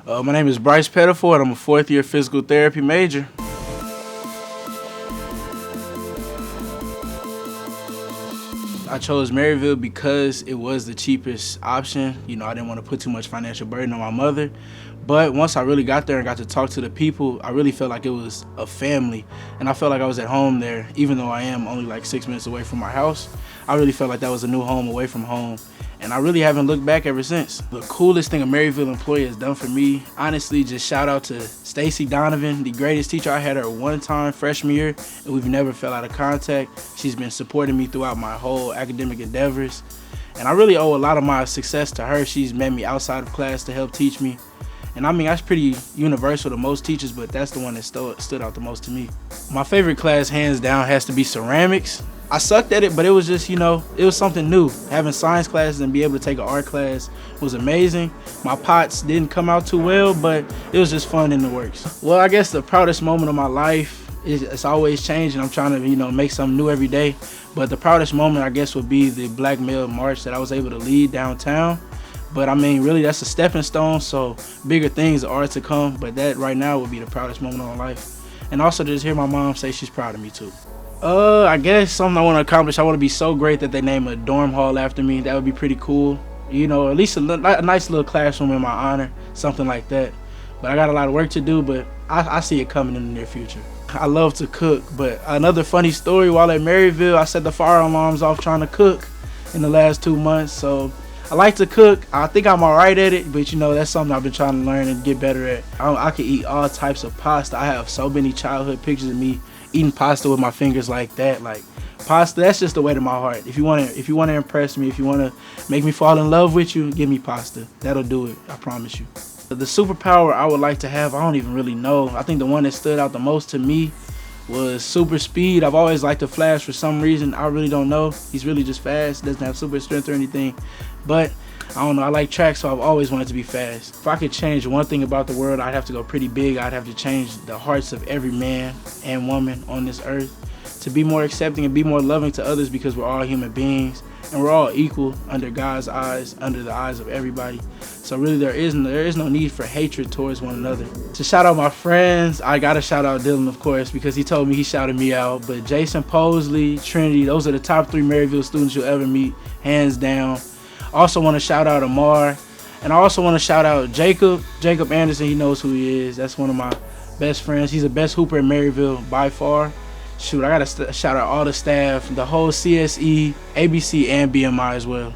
My name is Bryce Pettiford. I'm a fourth-year physical therapy major. I chose Maryville because it was the cheapest option. You know, I didn't want to put too much financial burden on my mother. But once I really got there and got to talk to the people, I really felt like it was a family. And I felt like I was at home there, even though I am only like 6 minutes away from my house. I really felt like that was a new home away from home. And I really haven't looked back ever since. The coolest thing a Maryville employee has done for me, honestly, just shout out to Stacy Donovan, the greatest teacher. I had her one time freshman year, and we've never fell out of contact. She's been supporting me throughout my whole academic endeavors. And I really owe a lot of my success to her. She's met me outside of class to help teach me. And I mean, that's pretty universal to most teachers, but that's the one that stood out the most to me. My favorite class, hands down, has to be ceramics. I sucked at it, but it was just, you know, it was something new. Having science classes and be able to take an art class was amazing. My pots didn't come out too well, but it was just fun in the works. Well, I guess the proudest moment of my life it's always changing. I'm trying to, you know, make something new every day. But the proudest moment, I guess, would be the Black Male March that I was able to lead downtown. But I mean, really, that's a stepping stone, so bigger things are to come. But that right now would be the proudest moment of my life. And also to just hear my mom say she's proud of me too. I guess something I want to accomplish, I want to be so great that they name a dorm hall after me. That would be pretty cool. You know, at least a nice little classroom in my honor, something like that. But I got a lot of work to do, but I see it coming in the near future. I love to cook, but another funny story, while at Maryville, I set the fire alarms off trying to cook in the last 2 months. So I like to cook. I think I'm all right at it, but you know, that's something I've been trying to learn and get better at. I can eat all types of pasta. I have so many childhood pictures of me eating pasta with my fingers like that. Like pasta, that's just the way to my heart. If you want to impress me, if you want to make me fall in love with you, give me pasta. That'll do it, I promise you. The superpower I would like to have, I don't even really know. I think the one that stood out the most to me was super speed. I've always liked the Flash for some reason. I really don't know. He's really just fast, doesn't have super strength or anything. But I don't know, I like track, so I've always wanted to be fast. If I could change one thing about the world, I'd have to go pretty big. I'd have to change the hearts of every man and woman on this earth to be more accepting and be more loving to others, because we're all human beings and we're all equal under God's eyes, under the eyes of everybody. So really there is no need for hatred towards one another. To shout out my friends, I gotta shout out Dylan, of course, because he told me he shouted me out. But Jason Posley, Trinity, those are the top 3 Maryville students you'll ever meet, hands down. Also want to shout out Amar, and I also want to shout out Jacob Anderson. He knows who he is. That's one of my best friends. He's the best hooper in Maryville by far. Shoot, I gotta shout out all the staff, the whole CSE, ABC, and BMI as well.